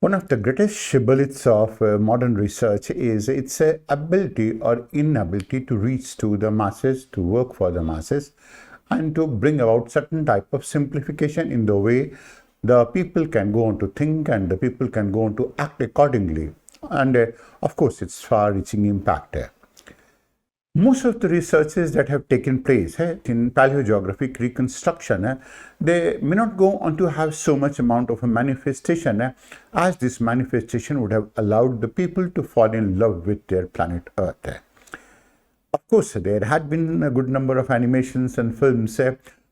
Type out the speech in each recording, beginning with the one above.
One of the greatest shibboleths of modern research is its ability or inability to reach to the masses, to work for the masses, and to bring about certain type of simplification in the way the people can go on to think and the people can go on to act accordingly. And of course, it's far-reaching impact. Most of the researches that have taken place in paleogeographic reconstruction, they may not go on to have so much amount of a manifestation as this manifestation would have allowed the people to fall in love with their planet Earth. Of course, there had been a good number of animations and films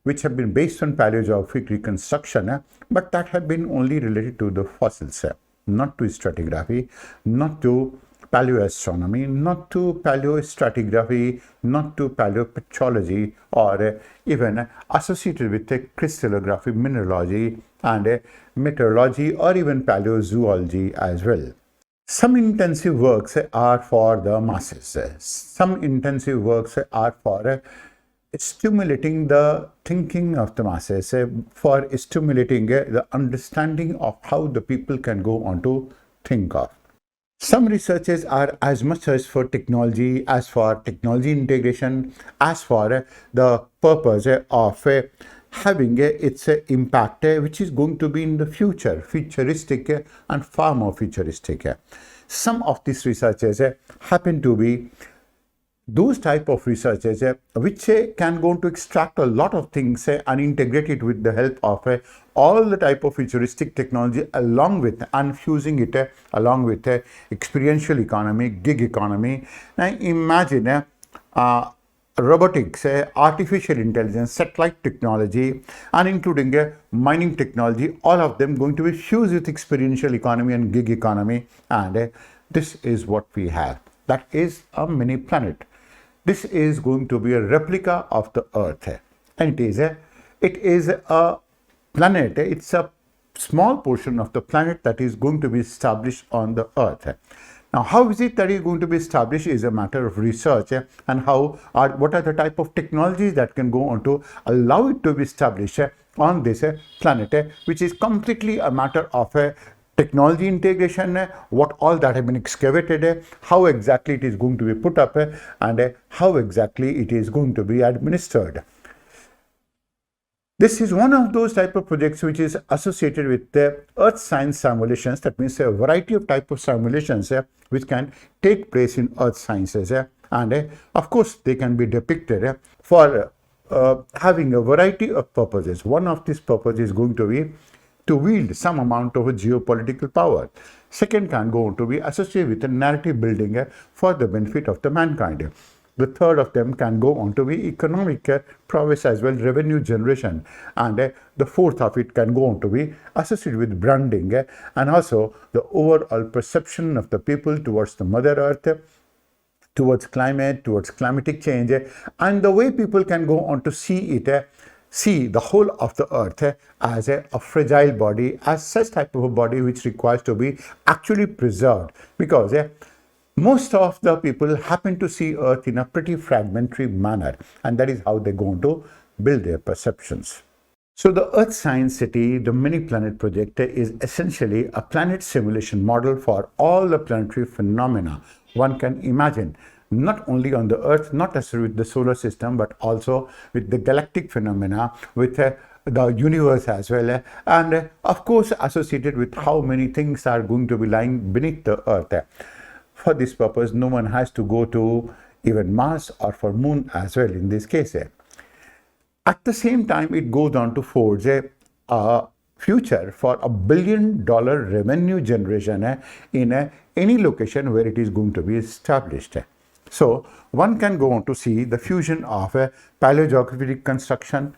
which have been based on paleogeographic reconstruction, but that have been only related to the fossils, not to stratigraphy, not to paleoastronomy, not to paleostratigraphy, not to paleopetrology, or even associated with crystallography, mineralogy, and meteorology, or even paleozoology as well. Some intensive works are for the masses. Some intensive works are for stimulating the thinking of the masses, for stimulating the understanding of how the people can go on to think of. Some researches are as much as for technology, as for technology integration, as for the purpose of having its impact, which is going to be in the future, futuristic and far more futuristic. Some of these researches happen to be those type of researches which can go to extract a lot of things and integrate it with the help of all the type of futuristic technology, along with and fusing it along with experiential economy, gig economy. Now imagine robotics, artificial intelligence, satellite technology, and including mining technology, all of them going to be fused with experiential economy and gig economy, and this is what we have. That is a mini planet. This is going to be a replica of the Earth, and it is a planet. It's a small portion of the planet that is going to be established on the Earth. Now, how is it that is going to be established is a matter of research, and what are the type of technologies that can go on to allow it to be established on this planet, which is completely a matter of technology integration, what all that have been excavated, how exactly it is going to be put up, and how exactly it is going to be administered. This is one of those type of projects which is associated with the earth science simulations. That means a variety of type of simulations which can take place in earth sciences, and of course they can be depicted for having a variety of purposes. One of these purposes is going to be to wield some amount of a geopolitical power. Second can go on to be associated with a narrative building for the benefit of the mankind. The third of them can go on to be economic prowess as well, revenue generation. And the fourth of it can go on to be associated with branding and also the overall perception of the people towards the Mother Earth, towards climate, towards climatic change, and the way people can go on to see the whole of the Earth as a fragile body, as such type of a body which requires to be actually preserved, because most of the people happen to see Earth in a pretty fragmentary manner, and that is how they go on to build their perceptions. So the EARTHSCIENCE, the mini planet project, is essentially a planet simulation model for all the planetary phenomena one can imagine, not only on the Earth, not necessarily with the solar system, but also with the galactic phenomena, with the universe as well, and of course associated with how many things are going to be lying beneath the Earth. For this purpose, no one has to go to even Mars or for Moon as well in this case. At the same time, it goes on to forge a future for $1 billion revenue generation in any location where it is going to be established. So one can go on to see the fusion of paleogeographic construction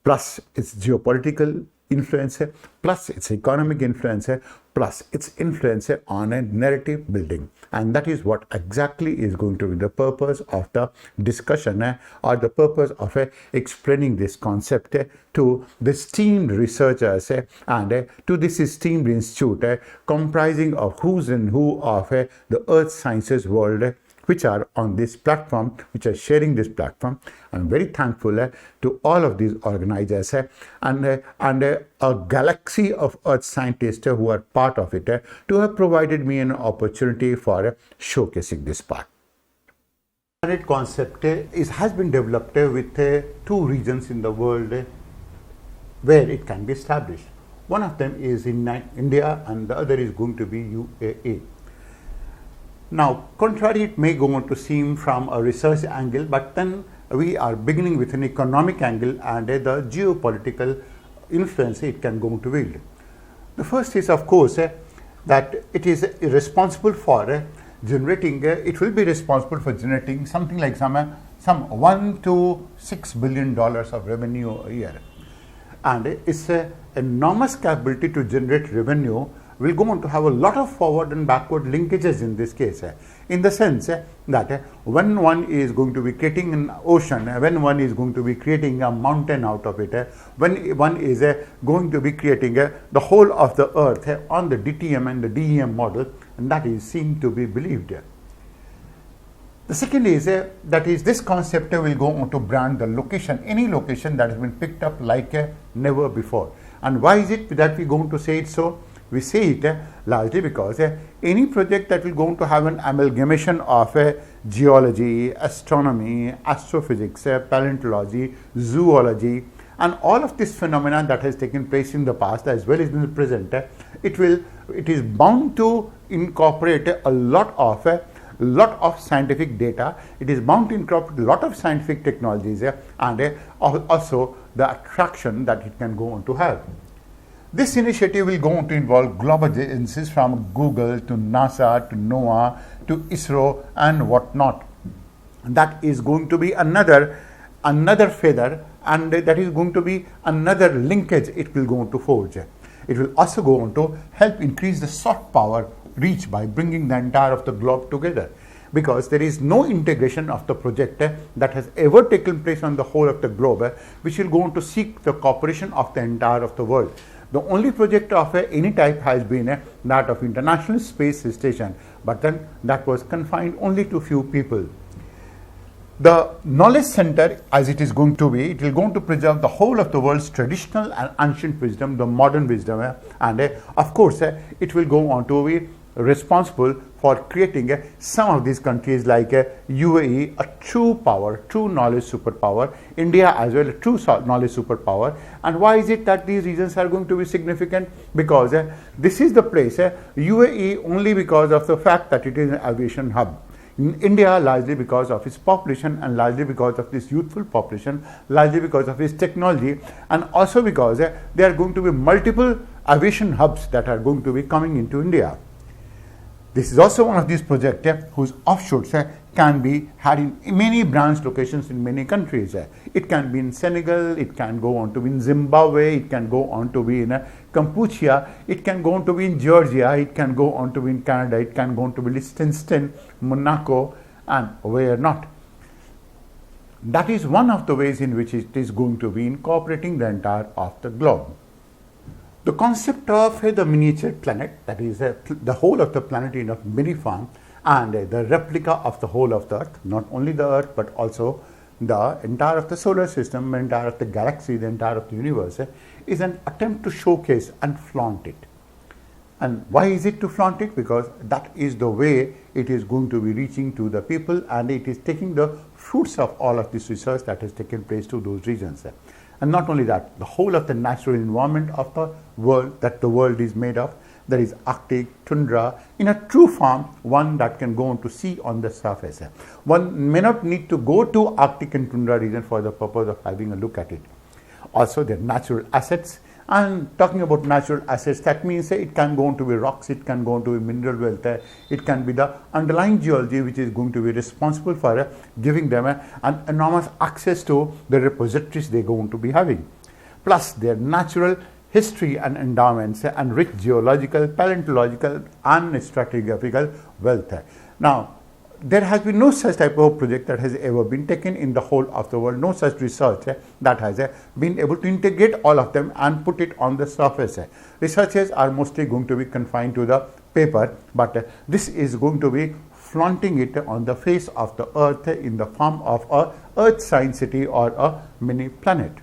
plus its geopolitical influence, plus its economic influence, plus its influence on a narrative building. And that is what exactly is going to be the purpose of the discussion or the purpose of explaining this concept to the esteemed researchers and to this esteemed institute comprising of who's and who of the earth sciences world, which are on this platform, which are sharing this platform. I'm very thankful to all of these organizers and a galaxy of earth scientists who are part of it to have provided me an opportunity for showcasing this part. The planet concept has been developed with two regions in the world where it can be established. One of them is in India and the other is going to be UAE. Now, contrary it may go on to seem from a research angle, but then we are beginning with an economic angle and the geopolitical influence it can go on to wield. The first is, of course, that it is responsible for generating, it will be responsible for generating something like some $1 to $6 billion of revenue a year. And its enormous capability to generate revenue will go on to have a lot of forward and backward linkages in this case, in the sense that when one is going to be creating an ocean, when one is going to be creating a mountain out of it, when one is going to be creating the whole of the earth on the DTM and the DEM model, and that is seen to be believed. The second is that is this concept will go on to brand the location, any location that has been picked up like never before. And why is it that we going to say it so? We say it largely because any project that will go on to have an amalgamation of geology, astronomy, astrophysics, paleontology, zoology, and all of this phenomena that has taken place in the past as well as in the present, it is bound to incorporate a lot of scientific data. It is bound to incorporate a lot of scientific technologies and also the attraction that it can go on to have. This initiative will go on to involve global agencies from Google to NASA to NOAA to ISRO and whatnot. That is going to be another feather, and that is going to be another linkage it will go on to forge. It will also go on to help increase the soft power reach by bringing the entire of the globe together, because there is no integration of the project that has ever taken place on the whole of the globe which will go on to seek the cooperation of the entire of the world. The only project of any type has been that of International Space Station, but then that was confined only to few people. The knowledge center, as it is going to be, it will go on to preserve the whole of the world's traditional and ancient wisdom, the modern wisdom, and of course it will go on to be responsible for creating some of these countries like UAE, a true power, true knowledge superpower, India as well, a true knowledge superpower. And why is it that these regions are going to be significant? Because this is the place, UAE only because of the fact that it is an aviation hub. In India, largely because of its population and largely because of this youthful population, largely because of its technology, and also because there are going to be multiple aviation hubs that are going to be coming into India. This is also one of these projects whose offshoots can be had in many branch locations in many countries. It can be in Senegal, it can go on to be in Zimbabwe, it can go on to be in Cambodia, it can go on to be in Georgia, it can go on to be in Canada, it can go on to be Liechtenstein, Monaco, and where not. That is one of the ways in which it is going to be incorporating the entire of the globe. The concept of the miniature planet, that is the whole of the planet in a mini form, and the replica of the whole of the earth, not only the earth but also the entire of the solar system, the entire of the galaxy, the entire of the universe, is an attempt to showcase and flaunt it. And why is it to flaunt it? Because that is the way it is going to be reaching to the people, and it is taking the fruits of all of this research that has taken place to those regions. And not only that, the whole of the natural environment of the world that the world is made of, there is Arctic, tundra, in a true form, one that can go on to see on the surface. One may not need to go to Arctic and tundra region for the purpose of having a look at it. Also, their natural assets. And talking about natural assets, that means it can go on to be rocks, it can go on to be mineral wealth, it can be the underlying geology which is going to be responsible for giving them an enormous access to the repositories they are going to be having. Plus their natural history and endowments and rich geological, paleontological and stratigraphical wealth. Now, there has been no such type of project that has ever been taken in the whole of the world, no such research that has been able to integrate all of them and put it on the surface. Researches are mostly going to be confined to the paper, but this is going to be flaunting it on the face of the earth in the form of a Sciencecity or a Miniplanet.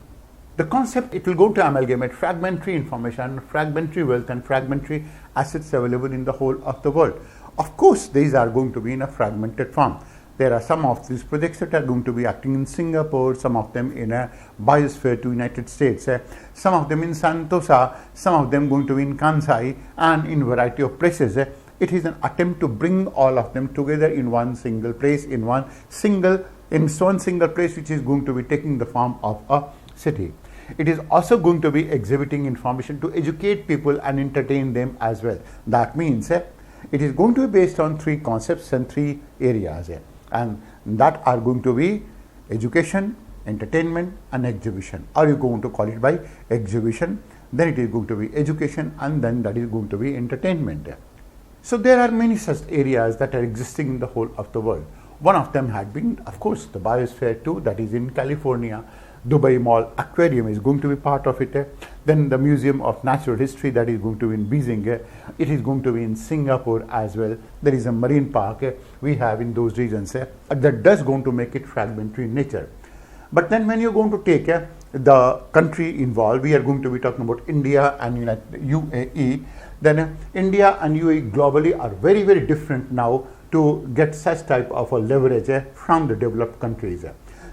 The concept, it will go to amalgamate fragmentary information, fragmentary wealth and fragmentary assets available in the whole of the world. Of course, these are going to be in a fragmented form. There are some of these projects that are going to be acting in Singapore, some of them in a biosphere to United States, some of them in Sentosa, some of them going to be in Kansai and in variety of places. It is an attempt to bring all of them together in one single place, in one single place, which is going to be taking the form of a city. It is also going to be exhibiting information to educate people and entertain them as well. That means it is going to be based on three concepts and three areas, and that are going to be education, entertainment and exhibition. Are you going to call it by exhibition? Then it is going to be education, and then that is going to be entertainment. So there are many such areas that are existing in the whole of the world. One of them had been, of course, the biosphere too, that is in California. Dubai Mall Aquarium is going to be part of it. Then the Museum of Natural History, that is going to be in Beijing. It is going to be in Singapore as well. There is a marine park we have in those regions that does going to make it fragmentary in nature. But then when you're going to take the country involved, we are going to be talking about India and UAE. Then India and UAE globally are very, very different now to get such type of a leverage from the developed countries.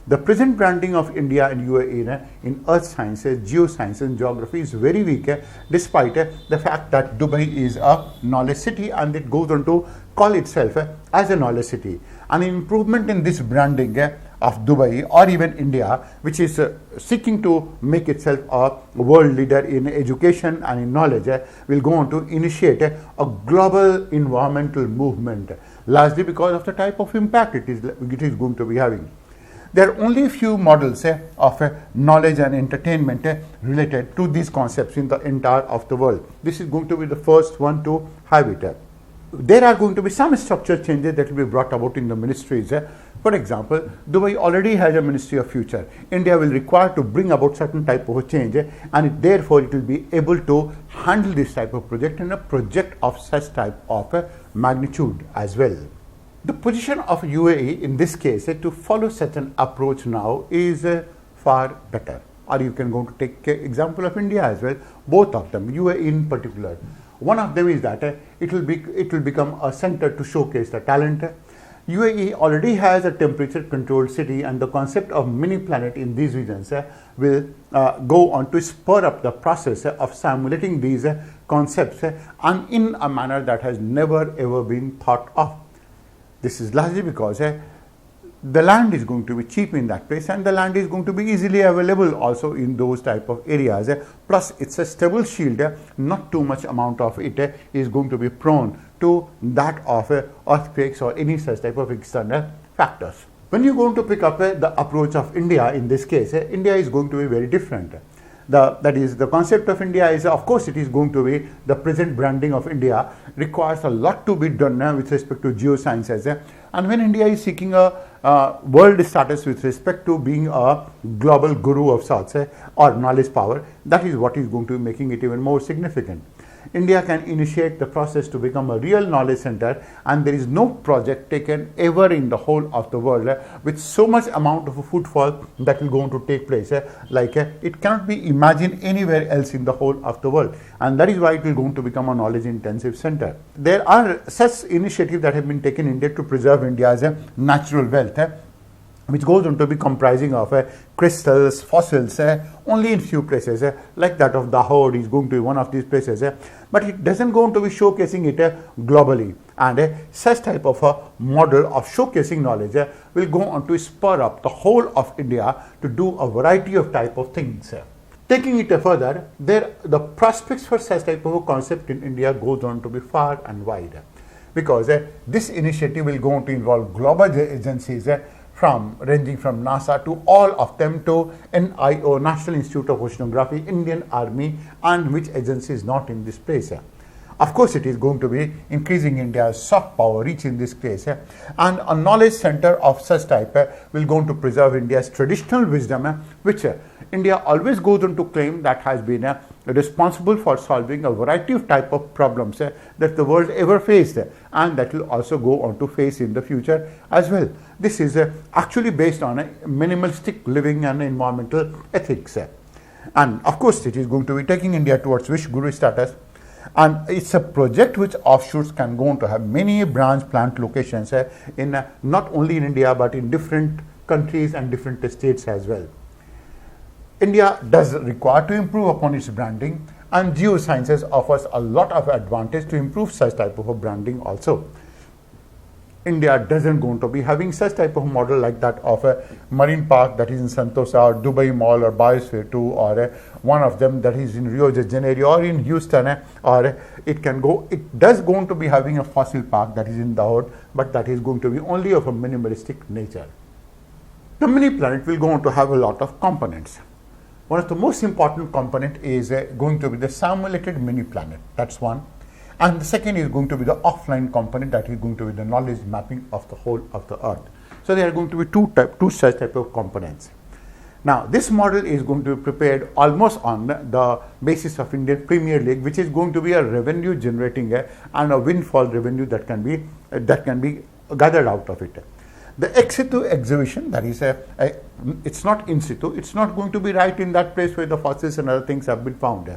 The present branding of India and UAE in earth sciences, geosciences and geography is very weak, despite the fact that Dubai is a knowledge city and it goes on to call itself as a knowledge city. An improvement in this branding of Dubai or even India, which is seeking to make itself a world leader in education and in knowledge, will go on to initiate a global environmental movement, largely because of the type of impact it is going to be having. There are only a few models of knowledge and entertainment related to these concepts in the entire of the world. This is going to be the first one to have it. There are going to be some structural changes that will be brought about in the ministries. For example, Dubai already has a Ministry of Future. India will require to bring about certain type of a change, and therefore it will be able to handle this type of project and a project of such type of magnitude as well. The position of UAE in this case to follow such an approach now is far better. Or you can go to take example of India as well, both of them, UAE in particular. One of them is that it will become a center to showcase the talent. UAE already has a temperature controlled city, and the concept of Miniplanet in these regions will go on to spur up the process of simulating these concepts and in a manner that has never ever been thought of. This is largely because the land is going to be cheap in that place, and the land is going to be easily available also in those type of areas. Plus, it's a stable shield. Not too much amount of it is going to be prone to that of earthquakes or any such type of external factors. When you're going to pick up the approach of India in this case, India is going to be very different. That is, the concept of India is, of course, it is going to be the present branding of India requires a lot to be done with respect to geosciences. And when India is seeking a world status with respect to being a global guru of sorts or knowledge power, that is what is going to be making it even more significant. India can initiate the process to become a real knowledge center, and there is no project taken ever in the whole of the world with so much amount of a footfall that will go on to take place it cannot be imagined anywhere else in the whole of the world, and that is why it will go on to become a knowledge intensive center. There are such initiatives that have been taken in India to preserve India's natural wealth, which goes on to be comprising of crystals, fossils, only in few places, like that of Dahod is going to be one of these places, but it doesn't go on to be showcasing it globally. And such type of a model of showcasing knowledge will go on to spur up the whole of India to do a variety of type of things. Taking it further, the prospects for such type of a concept in India goes on to be far and wide, because this initiative will go on to involve global agencies ranging from NASA to all of them to NIO, National Institute of Oceanography, Indian Army, and which agency is not in this place. Of course, it is going to be increasing India's soft power reach in this place, and a knowledge center of such type will go on to preserve India's traditional wisdom, which India always goes on to claim that has been responsible for solving a variety of type of problems that the world ever faced, and that will also go on to face in the future as well. This is actually based on a minimalistic living and environmental ethics. And of course, it is going to be taking India towards Wish Guru status. And it's a project which offshoots can go on to have many branch plant locations in not only in India but in different countries and different states as well. India does require to improve upon its branding, and geosciences offers a lot of advantage to improve such type of a branding also. India doesn't going to be having such type of model like that of a marine park that is in Sentosa or Dubai Mall or Biosphere 2, or one of them that is in Rio de Janeiro or in Houston, or it does going to be having a fossil park that is in Dahod, but that is going to be only of a minimalistic nature. The mini planet will go on to have a lot of components. One of the most important component is going to be the simulated mini planet. That's one. And the second is going to be the offline component, that is going to be the knowledge mapping of the whole of the earth. So there are going to be two such type of components. Now this model is going to be prepared almost on the basis of Indian Premier League, which is going to be a revenue generating and a windfall revenue that can be gathered out of it. The ex situ exhibition, that is it's not in situ, it's not going to be right in that place where the fossils and other things have been found.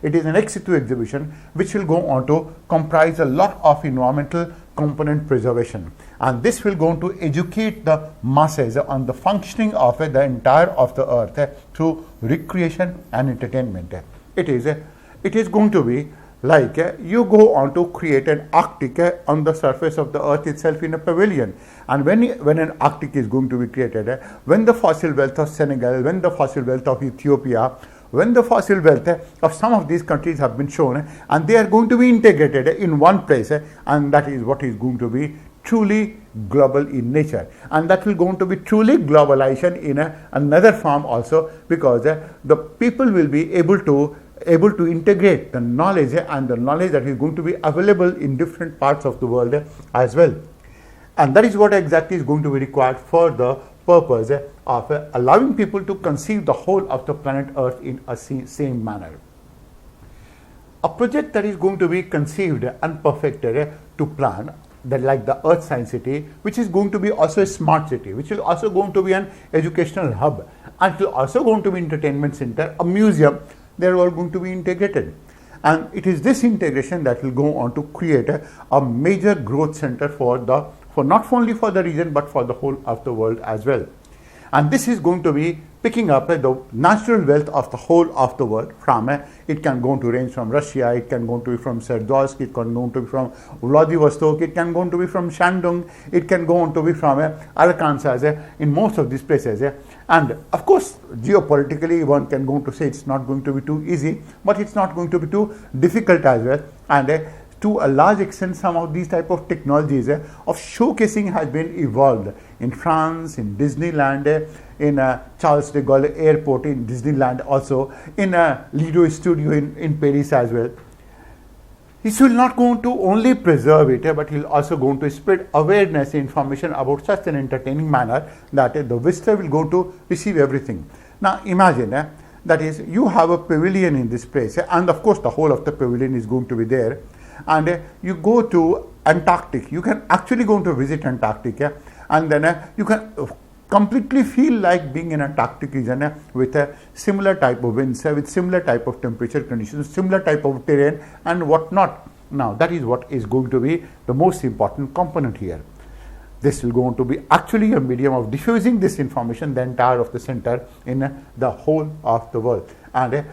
It is an ex situ exhibition which will go on to comprise a lot of environmental component preservation, and this will go on to educate the masses on the functioning of the entire of the earth through recreation and entertainment. It is going to be like you go on to create an Arctic on the surface of the earth itself in a pavilion, and when an Arctic is going to be created, when the fossil wealth of Senegal, when the fossil wealth of Ethiopia, when the fossil wealth of some of these countries have been shown, and they are going to be integrated in one place, and that is what is going to be truly global in nature, and that will go on to be truly globalization in another form also, because the people will be able to integrate the knowledge, and the knowledge that is going to be available in different parts of the world as well. And that is what exactly is going to be required for the purpose of allowing people to conceive the whole of the planet Earth in a same manner. A project that is going to be conceived and perfected to plan, that like the Earthscience, which is going to be also a smart city, which will also going to be an educational hub, and it will also going to be entertainment center, a museum. They are all going to be integrated, and it is this integration that will go on to create a major growth center for not only for the region but for the whole of the world as well. And this is going to be picking up the natural wealth of the whole of the world. From it can go to range from Russia, it can go to be from Sardorsk, it can go to be from Vladivostok, it can go to be from Shandong, it can go on to be from Arkansas, in most of these places. And of course, geopolitically, one can go to say it's not going to be too easy, but it's not going to be too difficult as well. And to a large extent, some of these type of technologies of showcasing has been evolved in France, in Disneyland, in Charles de Gaulle Airport in Disneyland, also in Lido Studio in Paris as well. He will not going to only preserve it, but he will also going to spread awareness, information about such an entertaining manner that the visitor will go to receive everything. Now imagine that is, you have a pavilion in this place, and of course the whole of the pavilion is going to be there, and you go to Antarctic. You can actually go to visit Antarctic, and then you can completely feel like being in Antarctic region with a similar type of winds, with similar type of temperature conditions, similar type of terrain and whatnot. Now that is what is going to be the most important component here. This will go on to be actually a medium of diffusing this information, the entire of the center in the whole of the world. And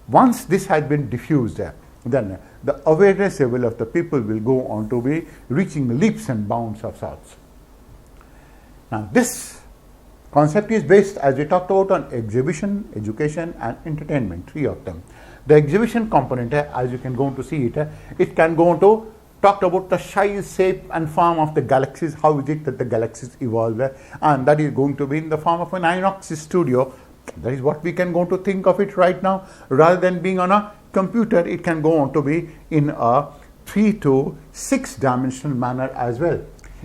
once this has been diffused, then the awareness level of the people will go on to be reaching leaps and bounds of sorts. Now this concept is based, as we talked about, on exhibition, education and entertainment, three of them. The exhibition component, as you can go on to see it, it can go on to talk about the size, shape and form of the galaxies, how is it that the galaxies evolve, and that is going to be in the form of an Inox studio. That is what we can go to think of it right now. Rather than being on a computer, it can go on to be in a 3 to 6 dimensional manner as well.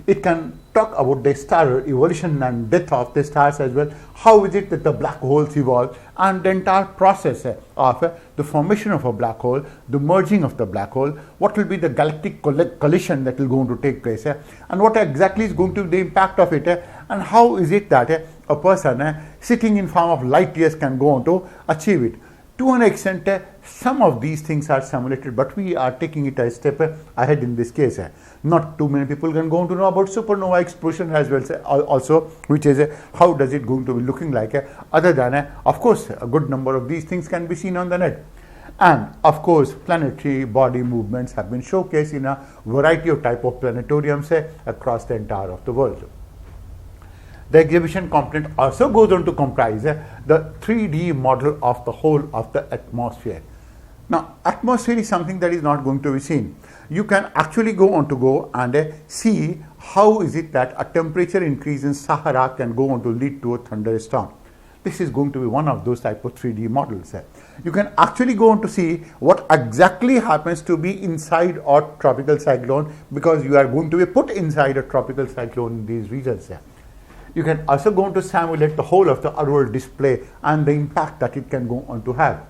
It can talk about the star evolution and death of the stars as well. How is it that the black holes evolve, and the entire process of the formation of a black hole, the merging of the black hole, what will be the galactic collision that will going to take place, and what exactly is going to be the impact of it, and how is it that a person sitting in form of light years can go on to achieve it. To an extent, some of these things are simulated, but we are taking it a step ahead in this case. Not too many people can go on to know about supernova explosion as well, also, which is how does it going to be looking like, other than, of course, a good number of these things can be seen on the net. And of course, planetary body movements have been showcased in a variety of type of planetariums across the entire of the world. The exhibition component also goes on to comprise the 3D model of the whole of the atmosphere. Now, atmosphere is something that is not going to be seen. You can actually go and see how is it that a temperature increase in Sahara can go on to lead to a thunderstorm. This is going to be one of those type of 3D models. You can actually go on to see what exactly happens to be inside a tropical cyclone, because you are going to be put inside a tropical cyclone in these regions. You can also go on to simulate the whole of the auroral display and the impact that it can go on to have.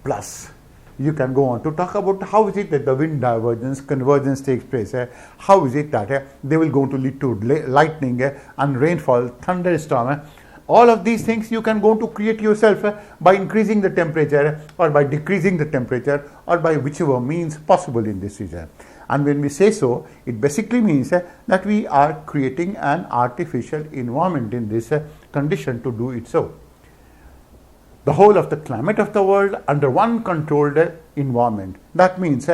Plus, you can go on to talk about how is it that the wind divergence, convergence takes place. How is it that they will go to lead to lightning and rainfall, thunderstorm. All of these things you can go to create yourself by increasing the temperature or by decreasing the temperature or by whichever means possible in this region. And when we say so, it basically means that we are creating an artificial environment in this condition to do it so. The whole of the climate of the world under one controlled environment. That means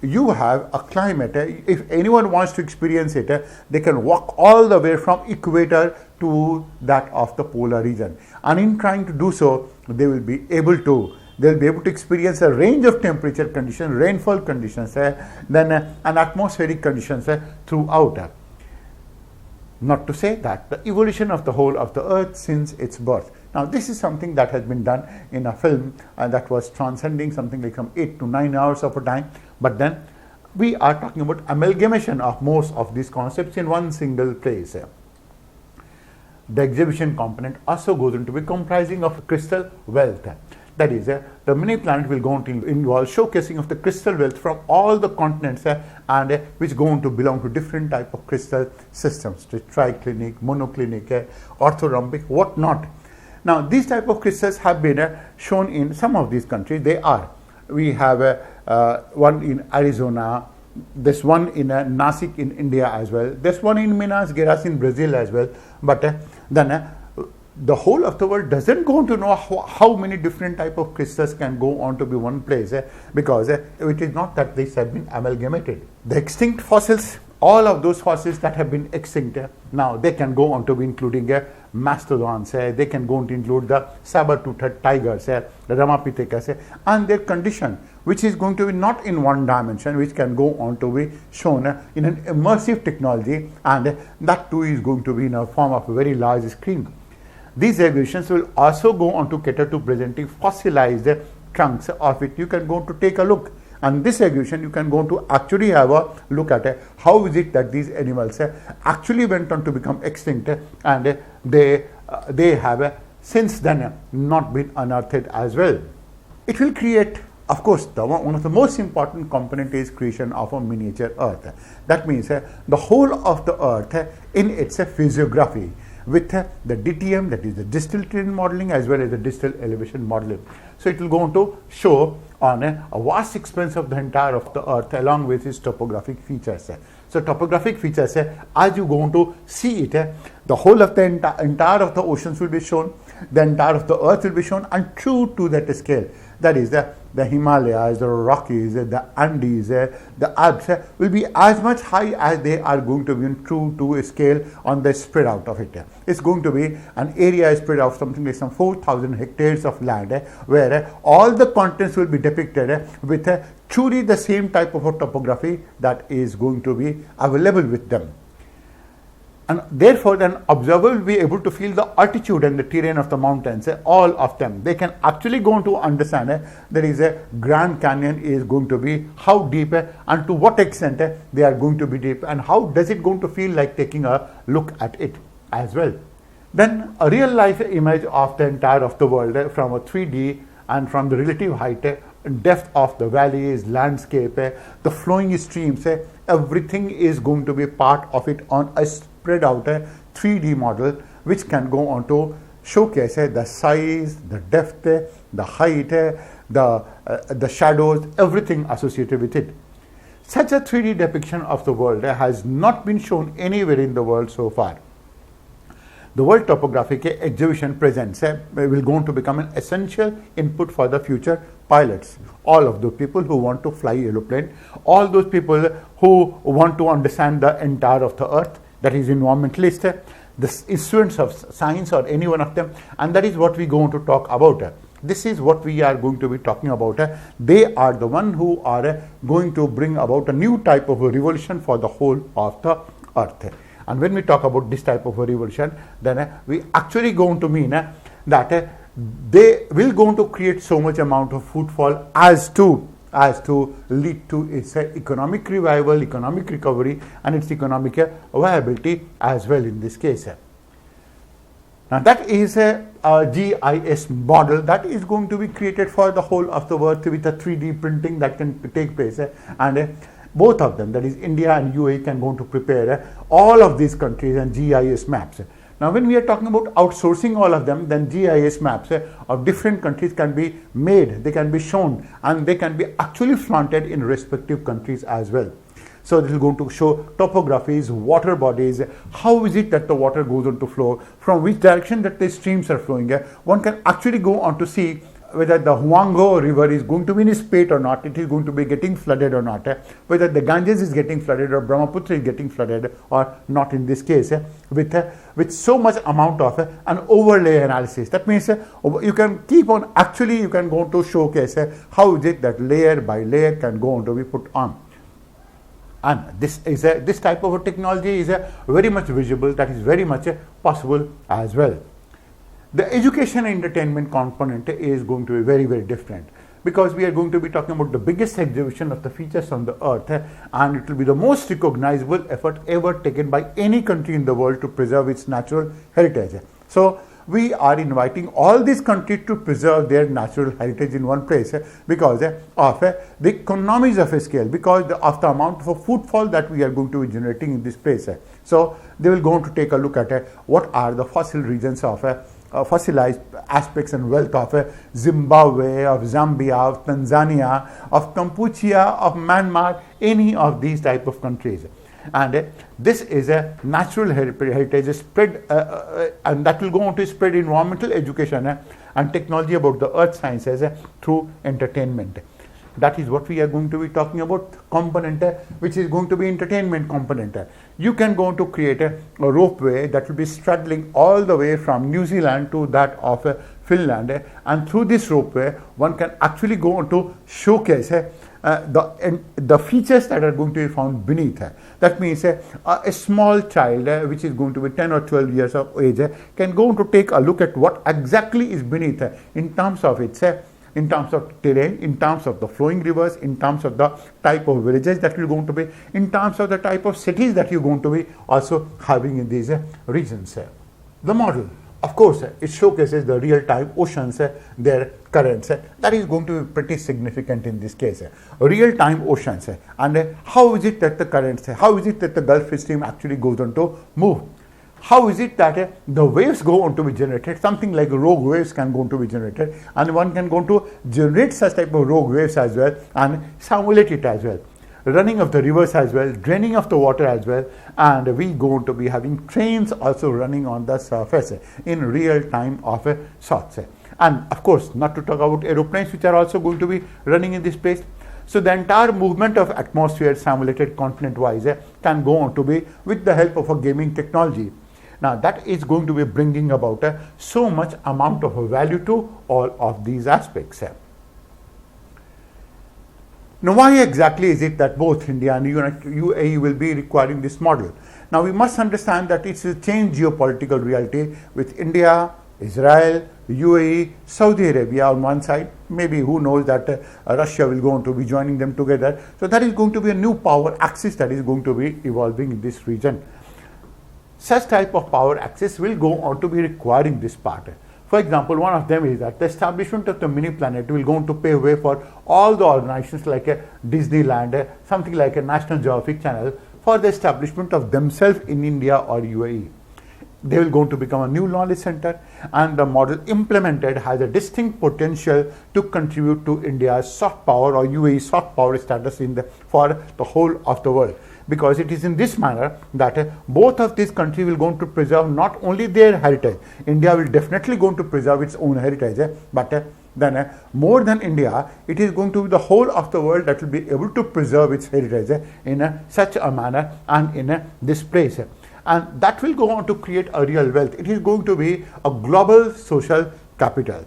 you have a climate. If anyone wants to experience it, they can walk all the way from equator to that of the polar region. And in trying to do so, they will be able to experience a range of temperature conditions, rainfall conditions, then an atmospheric conditions throughout. Not to say that the evolution of the whole of the earth since its birth. Now, this is something that has been done in a film that was transcending something like some 8 to 9 hours of a time. But then we are talking about amalgamation of most of these concepts in one single place. The exhibition component also goes into be comprising of crystal wealth. That is, the Miniplanet will go on to involve showcasing of the crystal wealth from all the continents and which go on to belong to different type of crystal systems, triclinic, monoclinic, orthorhombic, whatnot. Now, these type of crystals have been shown in some of these countries. We have one in Arizona, this one in Nasik in India as well, this one in Minas Gerais in Brazil as well. But then the whole of the world doesn't go on to know how many different type of crystals can go on to be one place, because it is not that these have been amalgamated. The extinct fossils, all of those fossils that have been extinct, now they can go on to be including mastodons, they can go on to include the saber-toothed tigers, the ramapithecus, and their condition, which is going to be not in one dimension, which can go on to be shown in an immersive technology, and that too is going to be in a form of a very large screen. These exhibitions will also go on to cater to presenting fossilized trunks of it. You can go to take a look. And this exhibition, you can go to actually have a look at how is it that these animals actually went on to become extinct, and they have since then not been unearthed as well. It will create, of course, one of the most important component is creation of a miniature Earth. That means the whole of the Earth in its physiography, with the DTM, that is the distal terrain modeling, as well as the distal elevation modeling. So it will go on to show on a vast expanse of the entire of the earth along with its topographic features. So topographic features, as you go on to see it, the whole of the entire of the oceans will be shown, the entire of the earth will be shown, and true to that scale. That is the Himalayas, the Rockies, the Andes, the Alps will be as much high as they are going to be true to a scale on the spread out of it. It's going to be an area spread out something like some 4,000 hectares of land, where all the continents will be depicted with truly the same type of a topography that is going to be available with them. And therefore, an observer will be able to feel the altitude and the terrain of the mountains, all of them. They can actually go on to understand there is a Grand Canyon is going to be how deep and to what extent they are going to be deep, and how does it going to feel like taking a look at it as well. Then a real life image of the entire of the world from a 3D and from the relative height, depth of the valleys, landscape, the flowing streams, everything is going to be part of it on a spread out 3D model, which can go on to showcase the size, the depth, the height, the shadows, everything associated with it. Such a 3D depiction of the world has not been shown anywhere in the world so far. The World Topographic Exhibition presents will go on to become an essential input for the future pilots. All of those people who want to fly aeroplane, all those people who want to understand the entire of the earth, that is environmentalist, the students of science or any one of them, and that is what we go on to talk about. This is what we are going to be talking about. They are the one who are going to bring about a new type of a revolution for the whole of the earth. And when we talk about this type of a revolution, then we actually going to mean that they will going to create so much amount of footfall as to lead to its economic revival, economic recovery, and its economic viability as well in this case. Now that is a GIS model that is going to be created for the whole of the world with a 3D printing that can take place, and both of them, that is India and UAE, can go to prepare all of these countries and GIS maps. Now when we are talking about outsourcing all of them, then GIS maps of different countries can be made, they can be shown, and they can be actually flaunted in respective countries as well. So this is going to show topographies, water bodies, how is it that the water goes on to flow, from which direction that the streams are flowing. One can actually go on to see whether the Huangho river is going to be in a spate or not, it is going to be getting flooded or not, whether the Ganges is getting flooded or Brahmaputra is getting flooded or not in this case, with so much amount of an overlay analysis. That means you can keep on, actually you can go to showcase how is it that layer by layer can go on to be put on. And this type of a technology is very much visible, that is very much possible as well. The education and entertainment component is going to be very, very different, because we are going to be talking about the biggest exhibition of the features on the earth, and it will be the most recognizable effort ever taken by any country in the world to preserve its natural heritage. So we are inviting all these countries to preserve their natural heritage in one place because of the economies of scale, because of the amount of footfall that we are going to be generating in this place. So they will go on to take a look at what are the fossil regions of fossilized aspects and wealth of Zimbabwe, of Zambia, of Tanzania, of Cambodia, of Myanmar, any of these type of countries. And this is a natural heritage spread, and that will go on to spread environmental education and technology about the earth sciences through entertainment. That is what we are going to be talking about component, which is going to be entertainment component. You can go on to create a ropeway that will be straddling all the way from New Zealand to that of Finland, and through this ropeway one can actually go on to showcase the features that are going to be found beneath. That means a small child which is going to be 10 or 12 years of age can go on to take a look at what exactly is beneath in terms of its in terms of terrain, in terms of the flowing rivers, in terms of the type of villages that you're going to be, in terms of the type of cities that you're going to be also having in these regions. The model, of course, it showcases the real-time oceans, their currents. That is going to be pretty significant in this case. Real-time oceans, and how is it that the currents, how is it that the Gulf Stream actually goes on to move? How is it that the waves go on to be generated? Something like rogue waves can go on to be generated, and one can go on to generate such type of rogue waves as well and simulate it as well. Running of the rivers as well, draining of the water as well, and we go on to be having trains also running on the surface in real time of sorts. And of course, not to talk about aeroplanes which are also going to be running in this place. So the entire movement of atmosphere simulated continent-wise can go on to be with the help of a gaming technology. Now that is going to be bringing about so much amount of value to all of these aspects. Now why exactly is it that both India and UAE will be requiring this model? Now we must understand that it's a changed geopolitical reality with India, Israel, UAE, Saudi Arabia on one side. Maybe who knows that Russia will go on to be joining them together. So that is going to be a new power axis that is going to be evolving in this region. Such type of power axis will go on to be requiring this part. For example, one of them is that the establishment of the Miniplanet will go on to pave way for all the organizations like a Disneyland, something like a National Geographic Channel, for the establishment of themselves in India or UAE. They will go on to become a new knowledge center, and the model implemented has a distinct potential to contribute to India's soft power or UAE soft power status for the whole of the world. Because it is in this manner that both of these countries will go on to preserve not only their heritage. India will definitely go on to preserve its own heritage, but then more than India, it is going to be the whole of the world that will be able to preserve its heritage in such a manner and in this place. And that will go on to create a real wealth. It is going to be a global social capital.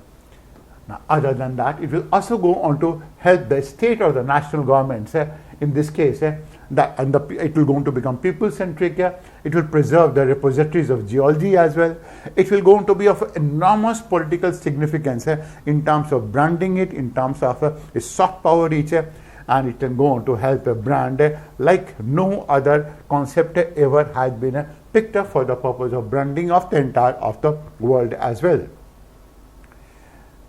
Now, other than that, it will also go on to help the state or the national governments, in this case, it will go on to become people-centric. It will preserve the repositories of geology as well. It will go on to be of enormous political significance in terms of branding it, in terms of its soft power reach, and it can go on to help a brand like no other concept ever has been picked up for the purpose of branding of the entire of the world as well.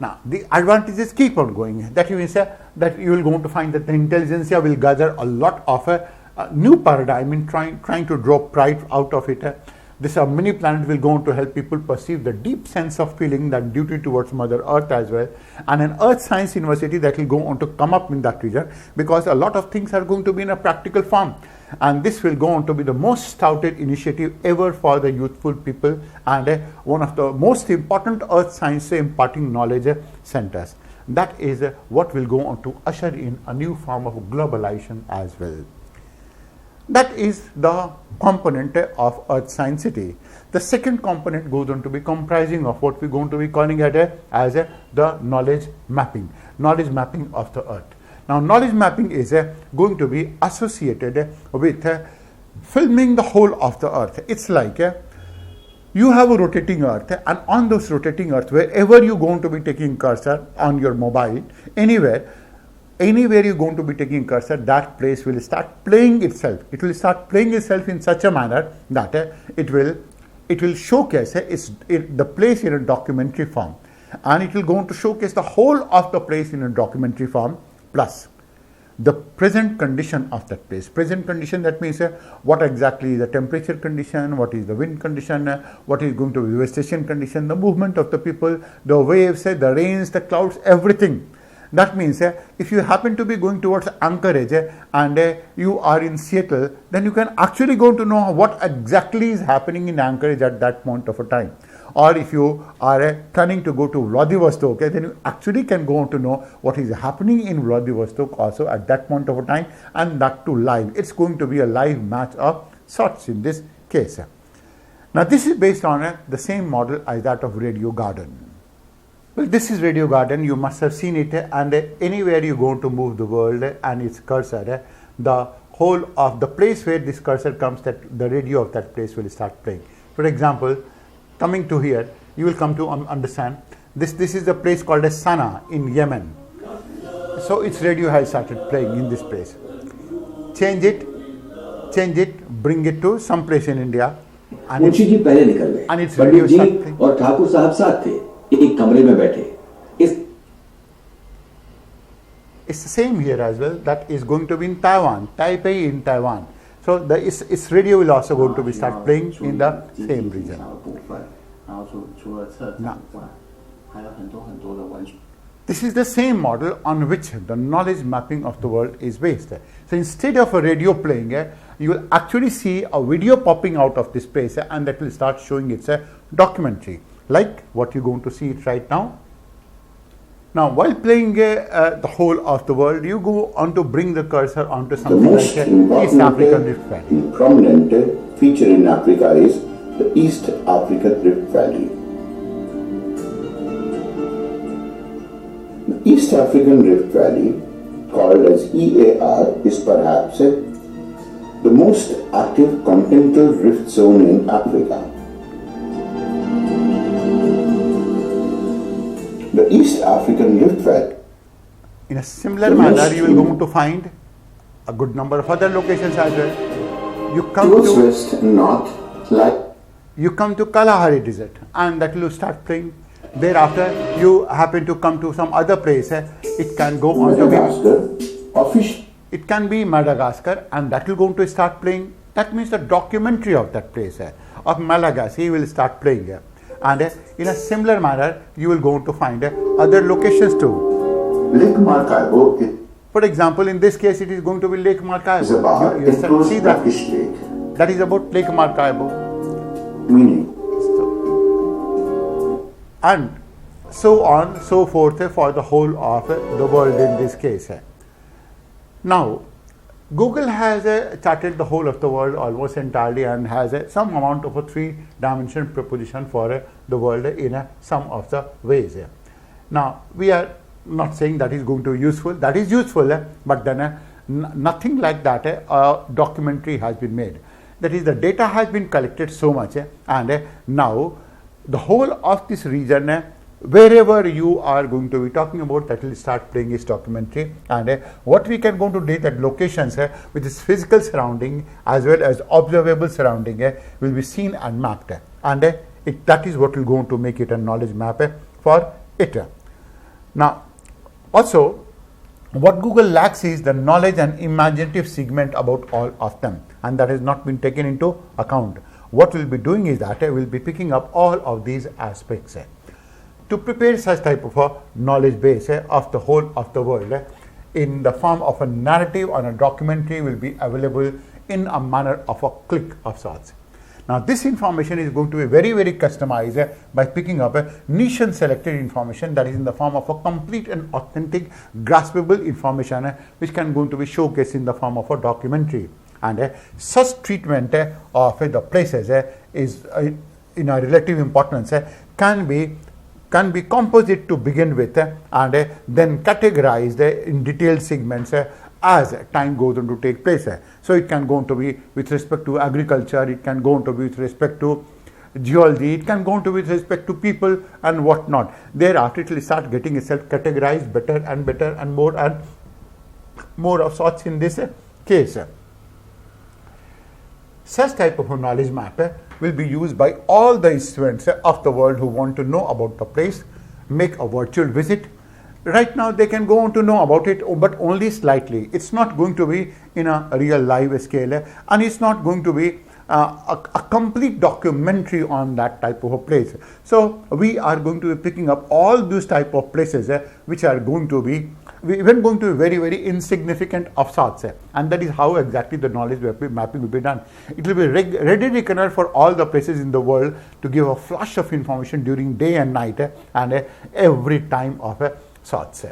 Now, the advantages keep on going. That means that you will go on to find that the intelligentsia will gather a lot of a new paradigm in trying to draw pride out of it. This Miniplanet will go on to help people perceive the deep sense of feeling, that duty towards Mother Earth as well, and an Earth Science University that will go on to come up in that region, because a lot of things are going to be in a practical form. And this will go on to be the most touted initiative ever for the youthful people, and one of the most important earth science imparting knowledge centers. That is what will go on to usher in a new form of globalization as well. That is the component of Sciencecity. The second component goes on to be comprising of what we're going to be calling it as the knowledge mapping of the earth. Now, knowledge mapping is going to be associated with filming the whole of the earth. It's like you have a rotating earth, and on this rotating earth, wherever you're going to be taking cursor on your mobile, anywhere you're going to be taking cursor, that place will start playing itself. It will start playing itself in such a manner that it will showcase the place in a documentary form, and it will go on to showcase the whole of the place in a documentary form, plus the present condition of that place. Present condition, that means what exactly is the temperature condition, what is the wind condition, what is going to be the vegetation condition, the movement of the people, the waves, the rains, the clouds, everything. That means if you happen to be going towards Anchorage and you are in Seattle, then you can actually go to know what exactly is happening in Anchorage at that point of a time. Or if you are planning to go to Vladivostok, then you actually can go on to know what is happening in Vladivostok also at that point of a time, and that too live. It's going to be a live match of sorts in this case. Now, this is based on the same model as that of Radio Garden. Well, this is Radio Garden. You must have seen it, and anywhere you go to move the world and its cursor, the whole of the place where this cursor comes, that the radio of that place will start playing. For example, coming to here, you will come to understand this is the place called as Sana'a in Yemen. So its radio has started playing in this place. Change it, bring it to some place in India, and its radio started playing. और ठाकुर साहब साथ थे, एक कमरे में बैठे. It's the same here as well. That is going to be in Taiwan, Taipei in Taiwan. So its radio will also going to be start playing in the same region. Now, this is the same model on which the knowledge mapping of the world is based. So instead of a radio playing, you will actually see a video popping out of this place, and that will start showing its documentary, like what you're going to see it right now. Now, while playing the whole of the world, you go on to bring the cursor onto something like East African Rift Valley. Prominent feature in Africa is the East African Rift Valley. The East African Rift Valley, called as EAR, is perhaps the most active continental rift zone in Africa. The East African Rift Valley. In a similar manner, you will going to find a good number of other locations as well. You come Towards to west and north, like you come to Kalahari Desert, and that will start playing. Thereafter, you happen to come to some other place. It can go on to be, Madagascar or fish. it can be Madagascar, and that will going to start playing. That means the documentary of that place of Malagasy will start playing. And in a similar manner, you will going to find other locations too. Lake Maracaibo is For example, in this case, it is going to be Lake Maracaibo. about You enclosed see that? brackish lake, That is about Lake Maracaibo. meaning And so on, so forth for the whole of the world in this case. Now, Google has charted the whole of the world almost entirely and has some amount of a three-dimensional proposition for the world in some of the ways. Now, we are not saying that is going to be useful. That is useful, but then nothing like that a documentary has been made. That is, the data has been collected so much, and now the whole of this region, wherever you are going to be talking about, that will start playing its documentary. And what we can go to do that locations with its physical surrounding as well as observable surrounding will be seen and mapped. And that is what will go to make it a knowledge map for it. Now, also, what Google lacks is the knowledge and imaginative segment about all of them, and that has not been taken into account. What we'll be doing is that we'll be picking up all of these aspects to prepare such type of a knowledge base of the whole of the world in the form of a narrative or a documentary will be available in a manner of a click of sorts. Now, this information is going to be very, very customized by picking up a niche and selected information that is in the form of a complete and authentic, graspable information which can going to be showcased in the form of a documentary. And such treatment of the places is in a relative importance can be composite to begin with and then categorized in detailed segments as time goes on to take place. So it can go on to be with respect to agriculture, it can go on to be with respect to geology, it can go on to be with respect to people and whatnot. Thereafter it will start getting itself categorized better and more of sorts in this case. Such type of a knowledge map will be used by all the students of the world who want to know about the place, make a virtual visit. Right now they can go on to know about it, but only slightly. It's not going to be in a real live scale, and it's not going to be a complete documentary on that type of a place. So we are going to be picking up all those type of places which are going to be even going to be very, very insignificant of sorts, and that is how exactly the knowledge mapping will be done. It will be ready reckoner for all the places in the world to give a flash of information during day and night and every time of sorts.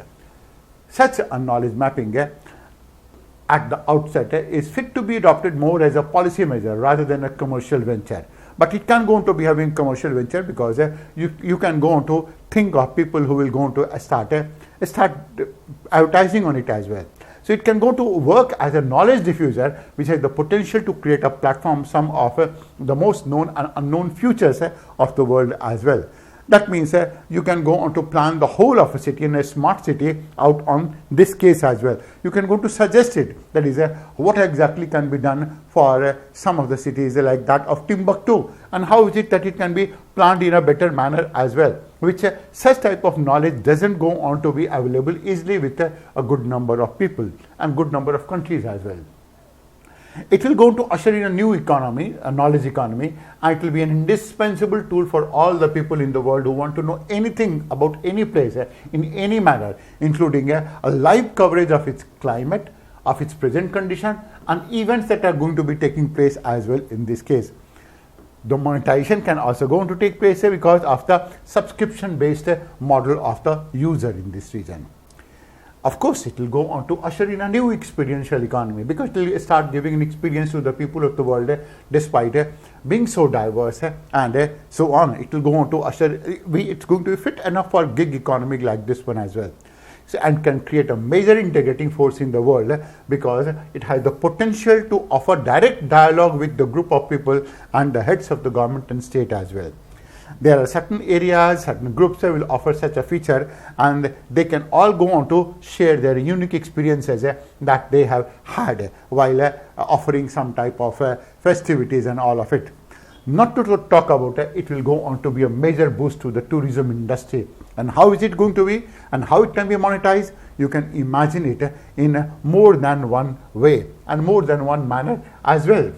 Such a knowledge mapping at the outset is fit to be adopted more as a policy measure rather than a commercial venture. But it can go on to be having commercial venture because you can go on to think of people who will go on to start advertising on it as well. So it can go to work as a knowledge diffuser which has the potential to create a platform, some of the most known and unknown futures of the world as well. That means you can go on to plan the whole of a city and a smart city out on this case as well. You can go to suggest it, that is what exactly can be done for some of the cities like that of Timbuktu, and how is it that it can be planned in a better manner as well, which such type of knowledge doesn't go on to be available easily with a good number of people and good number of countries as well. It will go to usher in a new economy, a knowledge economy, and it will be an indispensable tool for all the people in the world who want to know anything about any place in any manner, including a live coverage of its climate, of its present condition, and events that are going to be taking place as well in this case. The monetization can also go on to take place because of the subscription-based model of the user in this region. Of course, it will go on to usher in a new experiential economy because it will start giving an experience to the people of the world despite being so diverse and so on. It will go on to usher, it's going to be fit enough for gig economy like this one as well. and can create a major integrating force in the world because it has the potential to offer direct dialogue with the group of people and the heads of the government and state as well. There are certain areas, certain groups that will offer such a feature, and they can all go on to share their unique experiences that they have had while offering some type of festivities and all of it. Not to talk about it will go on to be a major boost to the tourism industry. And how is it going to be and how it can be monetized? You can imagine it in more than one way and more than one manner as well.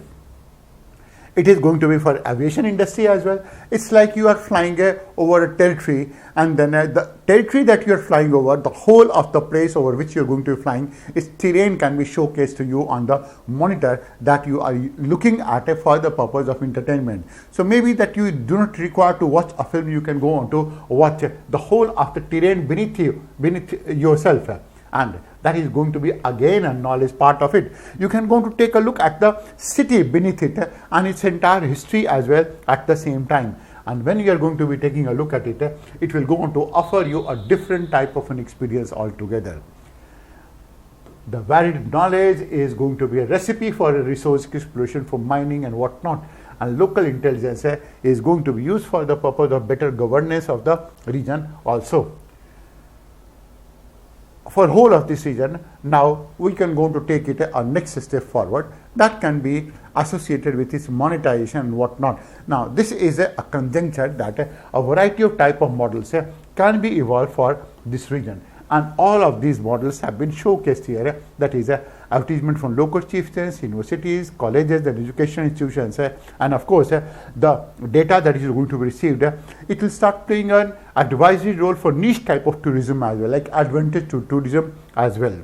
It is going to be for aviation industry as well. It's like you are flying over a territory, and then the territory that you are flying over, the whole of the place over which you are going to be flying, its terrain can be showcased to you on the monitor that you are looking at for the purpose of entertainment. So maybe that you do not require to watch a film, you can go on to watch the whole of the terrain beneath yourself. And that is going to be again a knowledge part of it. You can go to take a look at the city beneath it and its entire history as well at the same time. And when you are going to be taking a look at it, it will go on to offer you a different type of an experience altogether. The varied knowledge is going to be a recipe for a resource exploration for mining and whatnot. And local intelligence is going to be used for the purpose of better governance of the region also. For whole of this region, now we can go to take it a next step forward that can be associated with its monetization and whatnot. Now this is a conjuncture that a variety of type of models can be evolved for this region, and all of these models have been showcased here. That is advertisement from local chieftains, universities, colleges and educational institutions, and of course the data that is going to be received, it will start playing an advisory role for niche type of tourism as well, like advantage to tourism as well.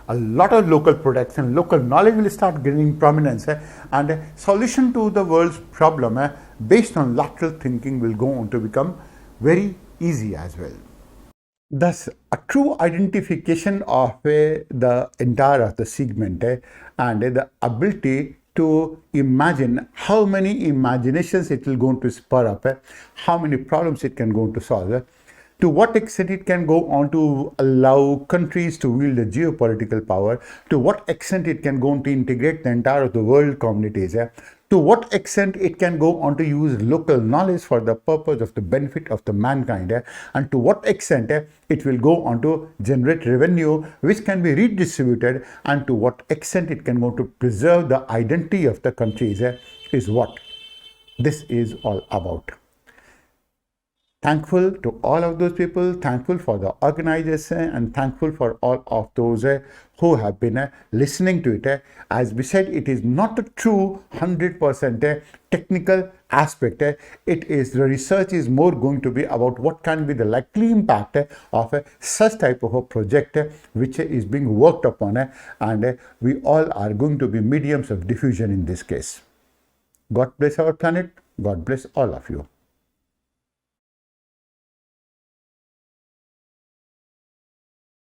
A lot of local products and local knowledge will start gaining prominence, and a solution to the world's problem based on lateral thinking will go on to become very easy as well. Thus, a true identification of the entire of the segment and the ability to imagine how many imaginations it will go on to spur up, how many problems it can go on to solve, to what extent it can go on to allow countries to wield the geopolitical power, to what extent it can go on to integrate the entire of the world communities, to what extent it can go on to use local knowledge for the purpose of the benefit of the mankind, and to what extent it will go on to generate revenue which can be redistributed, and to what extent it can go to preserve the identity of the countries is what this is all about. Thankful to all of those people, thankful for the organizers, and thankful for all of those who have been listening to it. As we said, it is not a true 100% technical aspect. It is, the research is more going to be about what can be the likely impact of such type of a project which is being worked upon, and we all are going to be mediums of diffusion in this case. God bless our planet. God bless all of you.